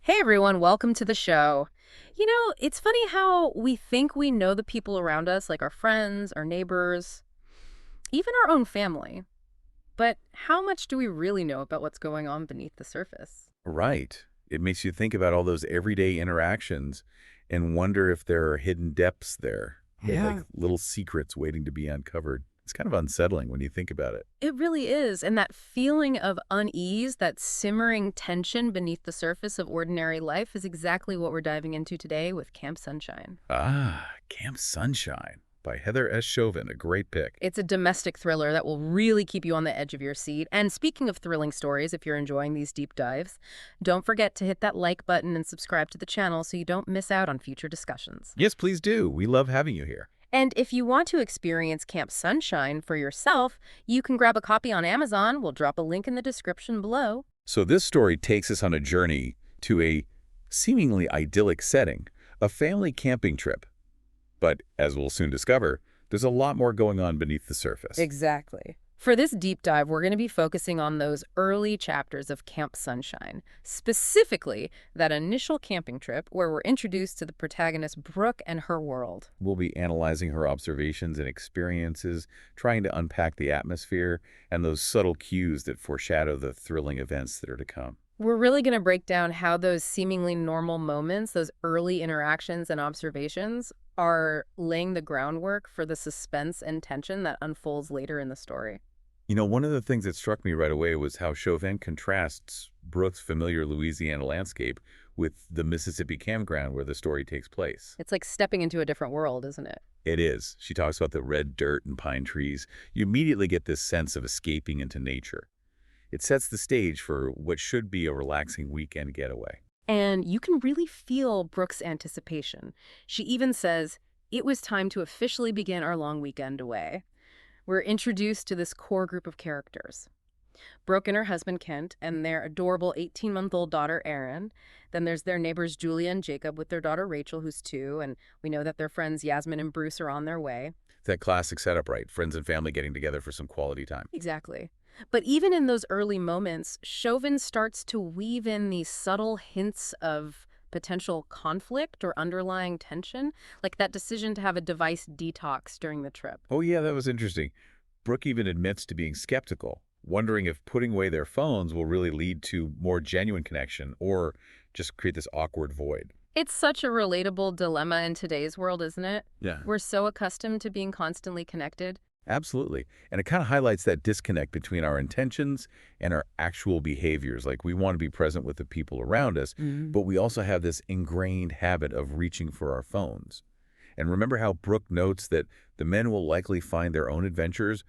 Hey everyone, welcome to the show. It's funny how we think we know the people around us, like our friends, our neighbors, even our own family. But how much do we really know about what's going on beneath the surface? Right. It makes you think about all those everyday interactions and wonder if there are hidden depths there, like Yeah. little secrets waiting to be uncovered. It's kind of unsettling when you think about it. It really is. And that feeling of unease, that simmering tension beneath the surface of ordinary life is exactly what we're diving into today with Camp Sunshine. Camp Sunshine by Heather S. Chauvin, a great pick. It's a domestic thriller that will really keep you on the edge of your seat. And speaking of thrilling stories, if you're enjoying these deep dives, don't forget to hit that like button and subscribe to the channel so you don't miss out on future discussions. Yes, please do. We love having you here. And if you want to experience Camp Sunshine for yourself, you can grab a copy on Amazon. We'll drop a link in the description below. So this story takes us on a journey to a seemingly idyllic setting, a family camping trip. But as we'll soon discover, there's a lot more going on beneath the surface. Exactly. For this deep dive, we're going to be focusing on those early chapters of Camp Sunshine, specifically that initial camping trip where we're introduced to the protagonist Brooke and her world. We'll be analyzing her observations and experiences, trying to unpack the atmosphere and those subtle cues that foreshadow the thrilling events that are to come. We're really going to break down how those seemingly normal moments, those early interactions and observations, are laying the groundwork for the suspense and tension that unfolds later in the story. You know, one of the things that struck me right away was how Chauvin contrasts Brooke's familiar Louisiana landscape with the Mississippi campground where the story takes place. It's like stepping into a different world, isn't it? It is. She talks about the red dirt and pine trees. You immediately get this sense of escaping into nature. It sets the stage for what should be a relaxing weekend getaway. And you can really feel Brooke's anticipation. She even says, "It was time to officially begin our long weekend away." We're introduced to this core group of characters. Brooke and her husband Kent and their adorable 18-month-old daughter Erin. Then there's their neighbors Julia and Jacob with their daughter Rachel, who's 2, and we know that their friends Yasmin and Bruce are on their way. That classic setup, right? Friends and family getting together for some quality time. Exactly. But even in those early moments, Chauvin starts to weave in these subtle hints of potential conflict or underlying tension, like that decision to have a device detox during the trip. Oh yeah, that was interesting. Brooke even admits to being skeptical, wondering if putting away their phones will really lead to more genuine connection or just create this awkward void. It's such a relatable dilemma in today's world, isn't it? Yeah. We're so accustomed to being constantly connected. Absolutely. And it kind of highlights that disconnect between our intentions and our actual behaviors. Like we want to be present with the people around us, but we also have this ingrained habit of reaching for our phones. And remember how Brooke notes that the men will likely find their own adventures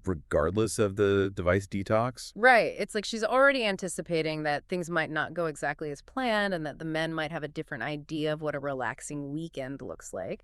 regardless of the device detox? Right. It's like she's already anticipating that things might not go exactly as planned and that the men might have a different idea of what a relaxing weekend looks like.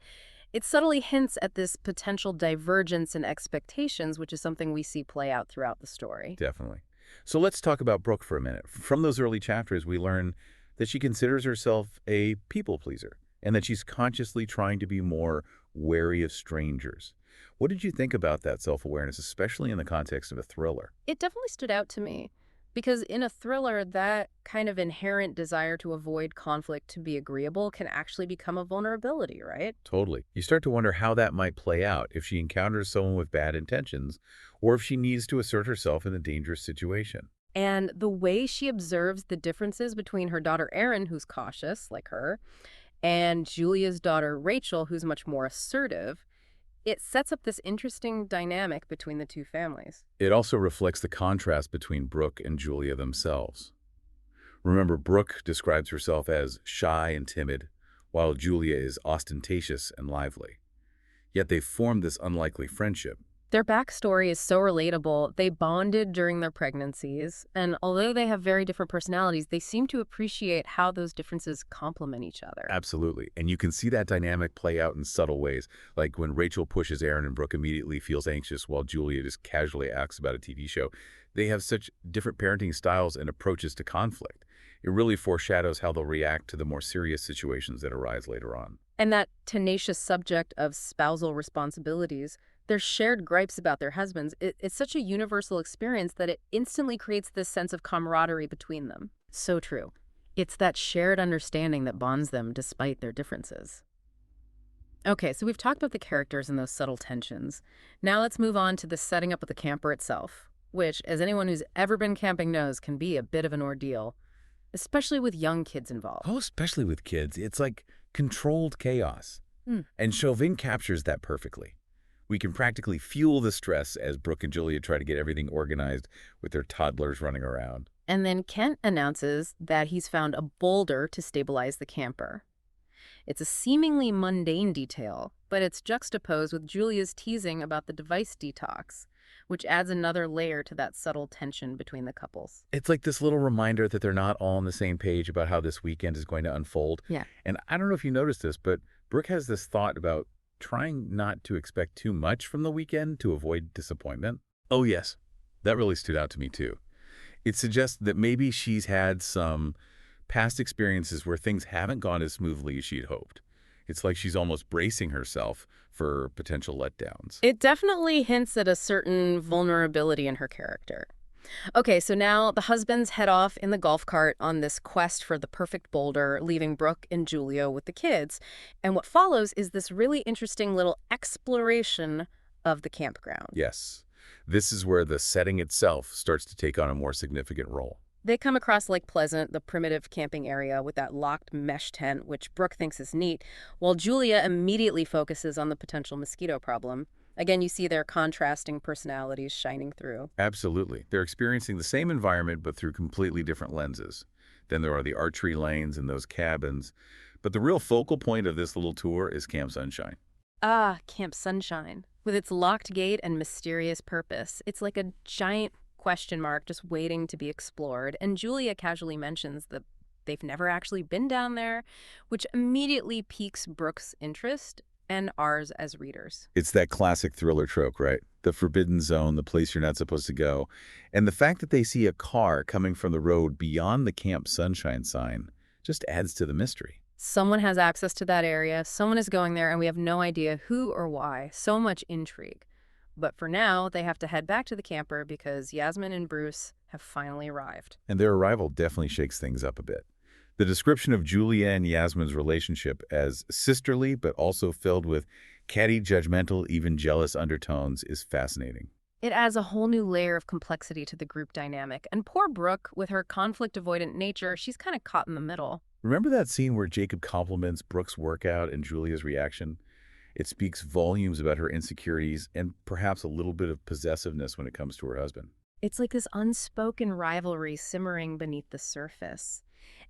It subtly hints at this potential divergence in expectations, which is something we see play out throughout the story. Definitely. So let's talk about Brooke for a minute. From those early chapters, we learn that she considers herself a people pleaser and that she's consciously trying to be more wary of strangers. What did you think about that self-awareness, especially in the context of a thriller? It definitely stood out to me because in a thriller, that kind of inherent desire to avoid conflict to be agreeable can actually become a vulnerability, right? Totally. You start to wonder how that might play out if she encounters someone with bad intentions or if she needs to assert herself in a dangerous situation. And the way she observes the differences between her daughter Erin, who's cautious, like her, and Julia's daughter Rachel, who's much more assertive, it sets up this interesting dynamic between the two families. It also reflects the contrast between Brooke and Julia themselves. Remember, Brooke describes herself as shy and timid, while Julia is ostentatious and lively. Yet they formed this unlikely friendship. Their backstory is so relatable. They bonded during their pregnancies, and although they have very different personalities, they seem to appreciate how those differences complement each other. Absolutely. And you can see that dynamic play out in subtle ways, like when Rachel pushes Aaron and Brooke immediately feels anxious while Julia just casually asks about a TV show. They have such different parenting styles and approaches to conflict. It really foreshadows how they'll react to the more serious situations that arise later on. And that tenacious subject of spousal responsibilities, their shared gripes about their husbands, it's such a universal experience that it instantly creates this sense of camaraderie between them. So true. It's that shared understanding that bonds them despite their differences. Okay, so we've talked about the characters and those subtle tensions. Now let's move on to the setting up of the camper itself, which, as anyone who's ever been camping knows, can be a bit of an ordeal, especially with young kids involved. Oh, especially with kids. It's like controlled chaos. Hmm. And Chauvin captures that perfectly. We can practically fuel the stress as Brooke and Julia try to get everything organized with their toddlers running around. And then Kent announces that he's found a boulder to stabilize the camper. It's a seemingly mundane detail, but it's juxtaposed with Julia's teasing about the device detox, which adds another layer to that subtle tension between the couples. It's like this little reminder that they're not all on the same page about how this weekend is going to unfold. Yeah. And I don't know if you noticed this, but Brooke has this thought about trying not to expect too much from the weekend to avoid disappointment. Oh, yes. That really stood out to me, too. It suggests that maybe she's had some past experiences where things haven't gone as smoothly as she'd hoped. It's like she's almost bracing herself for potential letdowns. It definitely hints at a certain vulnerability in her character. Okay, so now the husbands head off in the golf cart on this quest for the perfect boulder, leaving Brooke and Julia with the kids. And what follows is this really interesting little exploration of the campground. Yes. This is where the setting itself starts to take on a more significant role. They come across Lake Pleasant, the primitive camping area with that locked mesh tent, which Brooke thinks is neat, while Julia immediately focuses on the potential mosquito problem. Again, you see their contrasting personalities shining through. Absolutely. They're experiencing the same environment, but through completely different lenses. Then there are the archery lanes and those cabins. But the real focal point of this little tour is Camp Sunshine. Ah, Camp Sunshine. With its locked gate and mysterious purpose. It's like a giant question mark just waiting to be explored. And Julia casually mentions that they've never actually been down there, which immediately piques Brooke's interest and ours as readers. It's that classic thriller trope, right? The forbidden zone, the place you're not supposed to go. And the fact that they see a car coming from the road beyond the Camp Sunshine sign just adds to the mystery. Someone has access to that area, someone is going there, and we have no idea who or why. So much intrigue. But for now, they have to head back to the camper because Yasmin and Bruce have finally arrived. And their arrival definitely shakes things up a bit. The description of Julia and Yasmin's relationship as sisterly but also filled with catty, judgmental, even jealous undertones is fascinating. It adds a whole new layer of complexity to the group dynamic. And poor Brooke, with her conflict-avoidant nature, she's kind of caught in the middle. Remember that scene where Jacob compliments Brooke's workout and Julia's reaction? It speaks volumes about her insecurities and perhaps a little bit of possessiveness when it comes to her husband. It's like this unspoken rivalry simmering beneath the surface.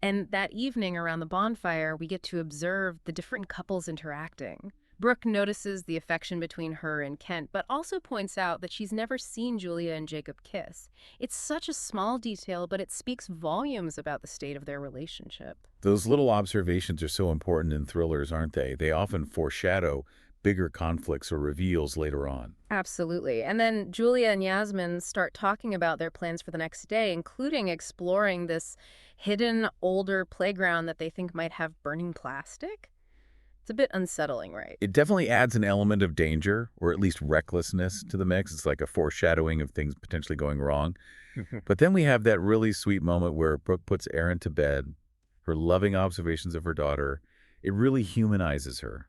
And that evening around the bonfire, we get to observe the different couples interacting. Brooke notices the affection between her and Kent, but also points out that she's never seen Julia and Jacob kiss. It's such a small detail, but it speaks volumes about the state of their relationship. Those little observations are so important in thrillers, aren't they? They often foreshadow bigger conflicts or reveals later on. Absolutely. And then Julia and Yasmin start talking about their plans for the next day, including exploring this hidden older playground that they think might have burning plastic. It's a bit unsettling, right? It definitely adds an element of danger, or at least recklessness, to the mix. It's like a foreshadowing of things potentially going wrong. But then we have that really sweet moment where Brooke puts Erin to bed, her loving observations of her daughter. It really humanizes her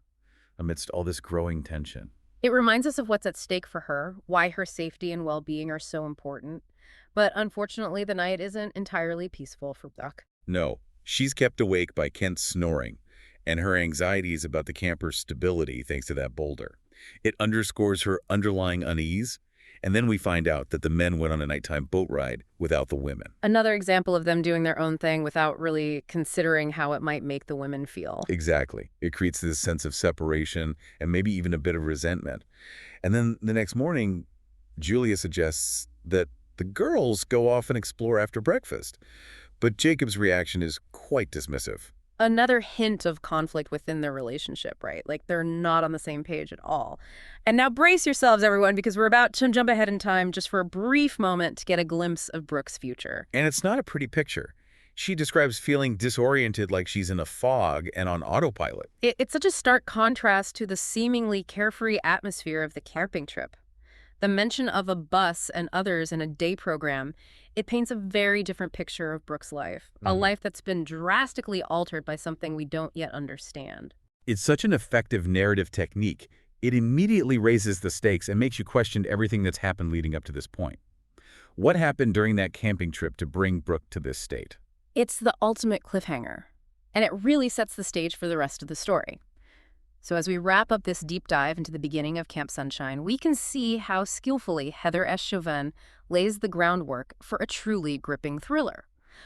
amidst all this growing tension. It reminds us of what's at stake for her, why her safety and well-being are so important. But unfortunately, the night isn't entirely peaceful for Brooke. No, she's kept awake by Kent's snoring and her anxieties about the camper's stability thanks to that boulder. It underscores her underlying unease, and then we find out that the men went on a nighttime boat ride without the women. Another example of them doing their own thing without really considering how it might make the women feel. Exactly. It creates this sense of separation and maybe even a bit of resentment. And then the next morning, Julia suggests that the girls go off and explore after breakfast. But Jacob's reaction is quite dismissive. Another hint of conflict within their relationship, right? Like they're not on the same page at all. And now brace yourselves, everyone, because we're about to jump ahead in time just for a brief moment to get a glimpse of Brooke's future. And it's not a pretty picture. She describes feeling disoriented, like she's in a fog and on autopilot. It's such a stark contrast to the seemingly carefree atmosphere of the camping trip. The mention of a bus and others in a day program, it paints a very different picture of Brooke's life, a Mhm. life that's been drastically altered by something we don't yet understand. It's such an effective narrative technique. It immediately raises the stakes and makes you question everything that's happened leading up to this point. What happened during that camping trip to bring Brooke to this state? It's the ultimate cliffhanger, and it really sets the stage for the rest of the story. So as we wrap up this deep dive into the beginning of Camp Sunshine, we can see how skillfully Heather S. Chauvin lays the groundwork for a truly gripping thriller.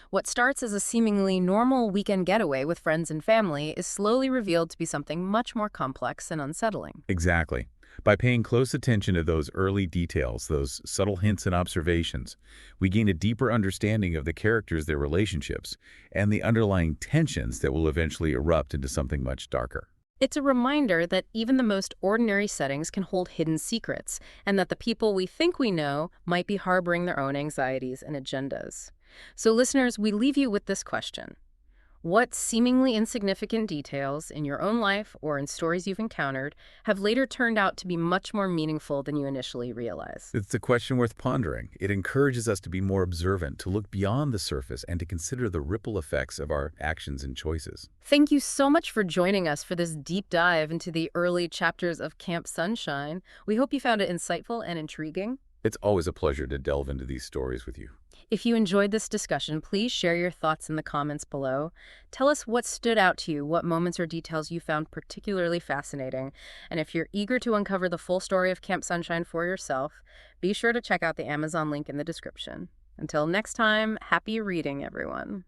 What starts as a seemingly normal weekend getaway with friends and family is slowly revealed to be something much more complex and unsettling. Exactly. By paying close attention to those early details, those subtle hints and observations, we gain a deeper understanding of the characters, their relationships, and the underlying tensions that will eventually erupt into something much darker. It's a reminder that even the most ordinary settings can hold hidden secrets, and that the people we think we know might be harboring their own anxieties and agendas. So listeners, we leave you with this question. What seemingly insignificant details in your own life or in stories you've encountered have later turned out to be much more meaningful than you initially realized? It's a question worth pondering. It encourages us to be more observant, to look beyond the surface, and to consider the ripple effects of our actions and choices. Thank you so much for joining us for this deep dive into the early chapters of Camp Sunshine. We hope you found it insightful and intriguing. It's always a pleasure to delve into these stories with you. If you enjoyed this discussion, please share your thoughts in the comments below. Tell us what stood out to you, what moments or details you found particularly fascinating. And if you're eager to uncover the full story of Camp Sunshine for yourself, be sure to check out the Amazon link in the description. Until next time, happy reading, everyone.